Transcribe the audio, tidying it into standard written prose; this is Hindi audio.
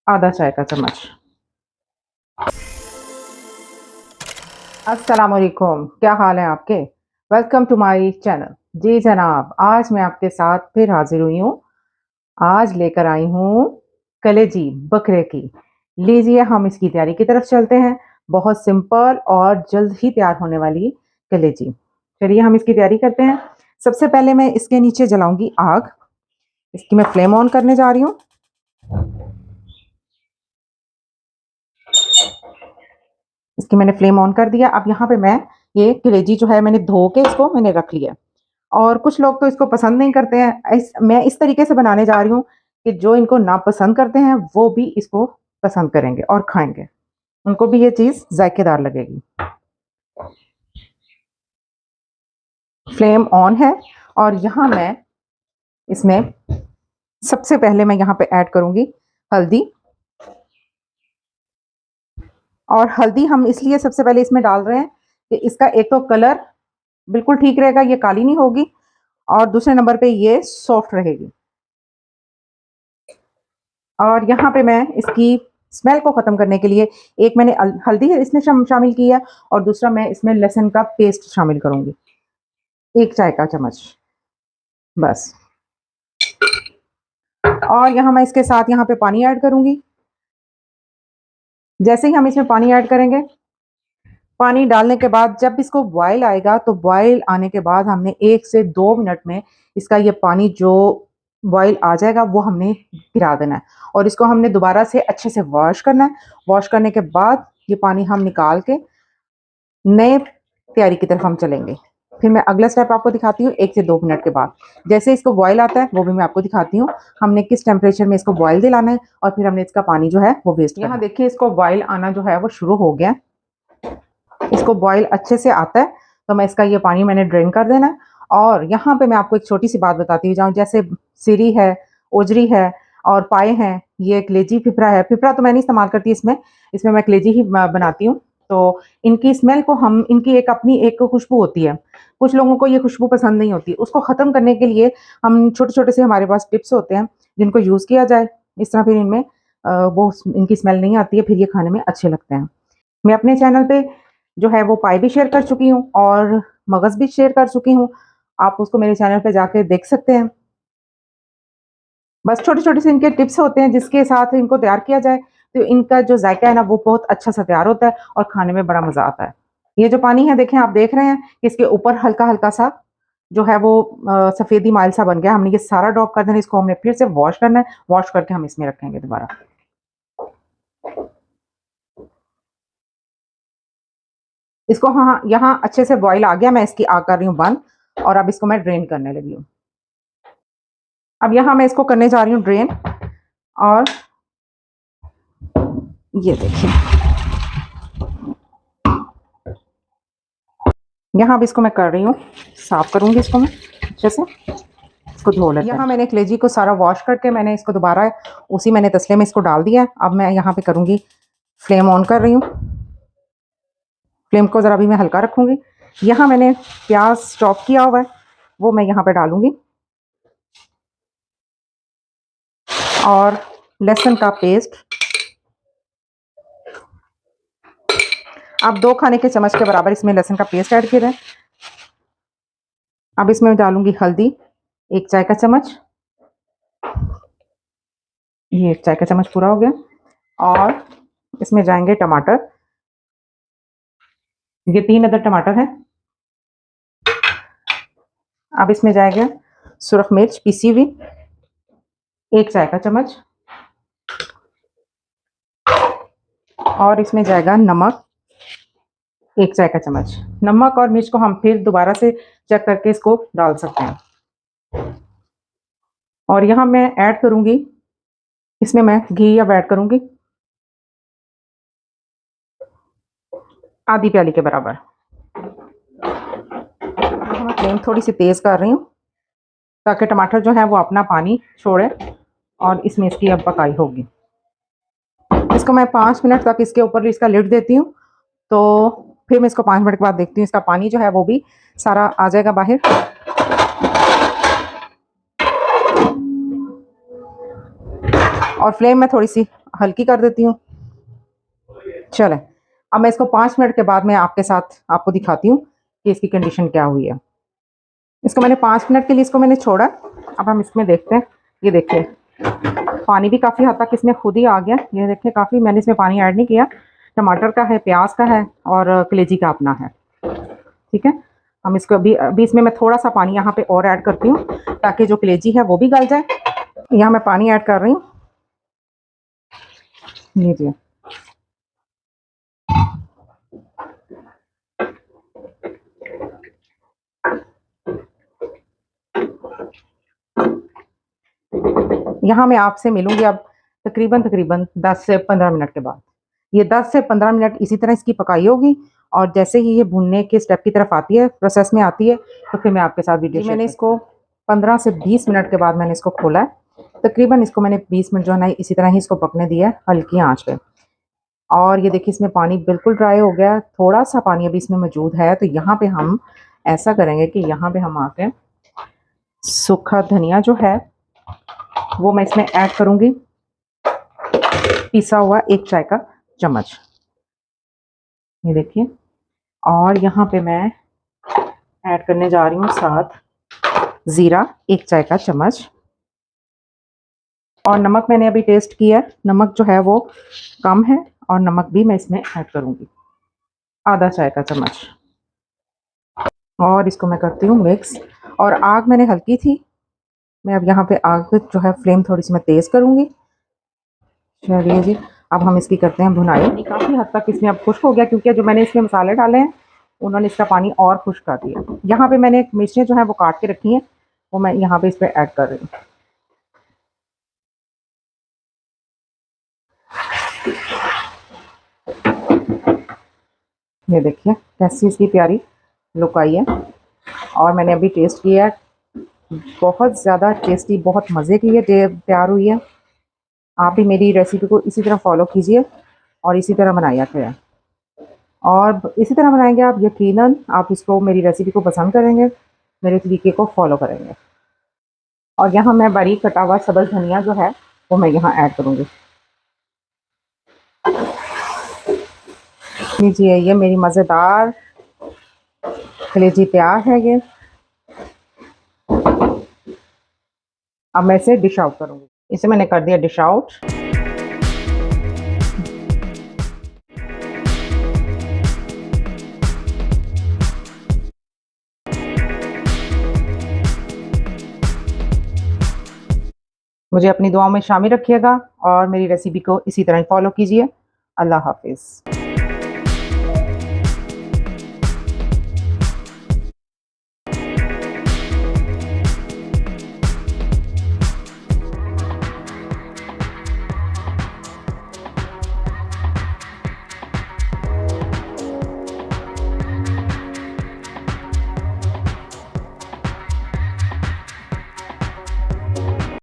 आधा चाय का चम्मच। अस्सलाम वालेकुम, क्या हाल है आपके? Welcome to my channel. जी जनाब, आज मैं आपके साथ फिर हाजिर हुई हूँ। आज लेकर आई हूँ कलेजी बकरे की। लीजिए हम इसकी तैयारी की तरफ चलते हैं। बहुत सिंपल और जल्द ही तैयार होने वाली कलेजी। चलिए हम इसकी तैयारी करते हैं। सबसे पहले मैं इसके नीचे जलाऊंगी आग। इसकी मैं फ्लेम ऑन करने जा रही हूँ। इसकी मैंने फ्लेम ऑन कर दिया। अब यहाँ पे मैं ये कलेजी जो है मैंने धो के इसको मैंने रख लिया। और कुछ लोग तो इसको पसंद नहीं करते हैं। मैं इस तरीके से बनाने जा रही हूँ कि जो इनको ना पसंद करते हैं वो भी इसको पसंद करेंगे और खाएंगे। उनको भी ये चीज़ जायकेदार लगेगी। फ्लेम ऑन है और यहाँ मैं इसमें सबसे पहले मैं यहाँ पे ऐड करूँगी हल्दी। और हल्दी हम इसलिए सबसे पहले इसमें डाल रहे हैं कि इसका एक तो कलर बिल्कुल ठीक रहेगा, ये काली नहीं होगी, और दूसरे नंबर पे ये सॉफ्ट रहेगी। और यहाँ पे मैं इसकी स्मेल को ख़त्म करने के लिए एक मैंने हल्दी है इसमें शामिल की है, और दूसरा मैं इसमें लहसुन का पेस्ट शामिल करूँगी, 1 चाय का चम्मच बस। और यहाँ मैं इसके साथ यहाँ पे पानी ऐड करूँगी। जैसे ही हम इसमें पानी ऐड करेंगे, पानी डालने के बाद जब इसको बॉयल आएगा, तो बॉयल आने के बाद हमने 1 से 2 मिनट में इसका ये पानी जो बॉयल आ जाएगा वो हमने गिरा देना है, और इसको हमने दोबारा से अच्छे से वॉश करना है। वॉश करने के बाद ये पानी हम निकाल के नए तैयारी की तरफ हम चलेंगे। फिर मैं अगला स्टेप आपको दिखाती हूँ 1 से 2 मिनट के बाद। जैसे इसको बॉयल आता है वो भी मैं आपको दिखाती हूँ, हमने किस टेम्परेचर में इसको बॉयल दिलाना है, और फिर हमने इसका पानी जो है वो वेस्ट। यहाँ देखिए इसको बॉयल आना जो है वो शुरू हो गया। इसको बॉयल अच्छे से आता है तो मैं इसका ये पानी मैंने ड्रेन कर देना है। और यहाँ पे मैं आपको एक छोटी सी बात बताती जाऊँ, जैसे सिरी है, ओजरी है और पाए हैं, ये कलेजी फिपरा है। फिपरा तो मैं नहीं इस्तेमाल करती इसमें, इसमें मैं कलेजी ही बनाती हूँ। तो इनकी स्मेल को हम, इनकी एक अपनी एक खुशबू होती है, कुछ लोगों को ये खुशबू पसंद नहीं होती। उसको ख़त्म करने के लिए हम छोटे छोटे से हमारे पास टिप्स होते हैं जिनको यूज़ किया जाए, इस तरह फिर इनमें वो इनकी स्मेल नहीं आती है, फिर ये खाने में अच्छे लगते हैं। मैं अपने चैनल पे जो है वो पाई भी शेयर कर चुकी हूँ और मगज़ भी शेयर कर चुकी हूँ। आप उसको मेरे चैनल पे जाके देख सकते हैं। बस छोटे-छोटे से इनके टिप्स होते हैं जिसके साथ इनको तैयार किया जाए तो इनका जो जायका है ना वो बहुत अच्छा सा तैयार होता है और खाने में बड़ा मज़ा आता है। ये जो पानी है देखें, आप देख रहे हैं कि इसके ऊपर हल्का-हल्का सा जो है वो सफ़ेदी माइल सा बन गया। हमने ये सारा ड्रॉप कर देना है, इसको हमने फिर से वॉश करना है, वॉश करके हम इसमें रखेंगे दोबारा। इसको हाँ, यहाँ अच्छे से बॉयल आ गया, मैं इसकी आग कर रही हूँ बंद, और अब इसको मैं ड्रेन करने लगी हूँ। अब यहाँ मैं इसको करने जा रही हूँ ड्रेन, और ये देखिए यहाँ अब इसको मैं कर रही हूँ, साफ करूँगी इसको मैं अच्छे से, इसको धो लेते हैं। यहाँ मैंने कलेजी को सारा वॉश करके मैंने इसको दोबारा उसी मैंने तसले में इसको डाल दिया है। अब मैं यहाँ पे करूँगी, फ्लेम ऑन कर रही हूँ। फ्लेम को ज़रा भी मैं हल्का रखूँगी। यहाँ मैंने प्याज चॉप किया हुआ है वो मैं यहाँ पे डालूँगी, और लहसुन का पेस्ट आप 2 खाने के चम्मच के बराबर इसमें लहसुन का पेस्ट ऐड करें। अब इसमें डालूंगी हल्दी, 1 चाय का चम्मच, ये 1 चाय का चम्मच पूरा हो गया। और इसमें जाएंगे टमाटर, ये 3 अदर टमाटर हैं। अब इसमें जाएगा सुरख मिर्च पीसी हुई, 1 चाय का चम्मच, और इसमें जाएगा नमक, 1 चाय का चम्मच। नमक और मिर्च को हम फिर दोबारा से चेक करके इसको डाल सकते हैं। और यहाँ मैं ऐड करूँगी, इसमें मैं घी अब ऐड करूँगी, आधी प्याली के बराबर। मैं फ्लेम थोड़ी सी तेज़ कर रही हूँ ताकि टमाटर जो है वो अपना पानी छोड़े, और इसमें इसकी अब पकाई होगी। इसको मैं 5 मिनट तक इसके ऊपर इसका लिड देती हूँ, तो फिर मैं इसको 5 मिनट के बाद देखती हूँ, इसका पानी जो है वो भी सारा आ जाएगा बाहर। और फ्लेम मैं थोड़ी सी हल्की कर देती हूँ। चलें, अब मैं इसको 5 मिनट के बाद मैं आपके साथ आपको दिखाती हूँ कि इसकी कंडीशन क्या हुई है। इसको मैंने 5 मिनट के लिए इसको मैंने छोड़ा। अब हम इसमें देखते हैं। ये देखिए पानी भी काफ़ी हद तक इसमें खुद ही आ गया। ये देखिए काफ़ी मैंने इसमें पानी ऐड नहीं किया। टमाटर का है, प्याज का है और कलेजी का अपना है। ठीक है, हम इसको अभी इसमें मैं थोड़ा सा पानी यहाँ पे और ऐड करती हूँ ताकि जो कलेजी है वो भी गल जाए। यहाँ मैं पानी ऐड कर रही हूँ। लीजिए, यहाँ मैं आपसे मिलूंगी अब तकरीबन 10 से 15 मिनट के बाद। ये 10 से 15 मिनट इसी तरह इसकी पकाई होगी और जैसे ही ये भुनने के स्टेप की तरफ आती है, प्रोसेस में आती है, तो फिर मैं आपके साथ वीडियो मैंने इसको 15 से 20 मिनट के बाद मैंने इसको खोला है। तकरीबन इसको मैंने 20 मिनट जो है ना इसी तरह ही इसको पकने दिया है हल्की आंच पे। और ये देखिए इसमें पानी बिल्कुल ड्राई हो गया। थोड़ा सा पानी अभी इसमें मौजूद है, तो यहाँ पे हम ऐसा करेंगे कि यहाँ पे हम आके सूखा धनिया जो है वो मैं इसमें ऐड करूँगी, पिसा हुआ 1 चाय का चम्मच। ये देखिए, और यहाँ पे मैं ऐड करने जा रही हूँ साथ ज़ीरा 1 चाय का चम्मच। और नमक मैंने अभी टेस्ट किया है, नमक जो है वो कम है और नमक भी मैं इसमें ऐड करूँगी आधा चाय का चम्मच। और इसको मैं करती हूँ मिक्स। और आग मैंने हल्की थी, मैं अब यहाँ पे आग जो है फ्लेम थोड़ी सी मैं तेज़ करूँगी। चलिए जी, अब हम इसकी करते हैं भुनाई। काफ़ी हद तक इसमें अब खुश्क हो गया क्योंकि जो मैंने इसमें मसाले डाले हैं उन्होंने इसका पानी और खुश्क कर दिया। यहाँ पे मैंने मिर्चें जो है वो काट के रखी हैं, वो मैं यहाँ पे इस पर ऐड कर रही हूँ। ये देखिए कैसी इसकी प्यारी लुक आई है। और मैंने अभी टेस्ट किया है, बहुत ज़्यादा टेस्टी, बहुत मज़े की ये तैयार हुई है। आप भी मेरी रेसिपी को इसी तरह फॉलो कीजिए और इसी तरह बनाया करें। और इसी तरह बनाएंगे आप, यकीनन आप इसको, मेरी रेसिपी को पसंद करेंगे, मेरे तरीके को फॉलो करेंगे। और यहाँ मैं बारीक कटा हुआ सब्ज़ धनिया जो है वो मैं यहाँ ऐड करूँगी। लीजिए, ये मेरी मज़ेदार कलेजी तैयार है। ये अब मैं इसे डिश आउट करूँगी। इसे मैंने कर दिया डिश आउट। मुझे अपनी दुआओं में शामिल रखिएगा और मेरी रेसिपी को इसी तरह फॉलो कीजिए। अल्लाह हाफिज़।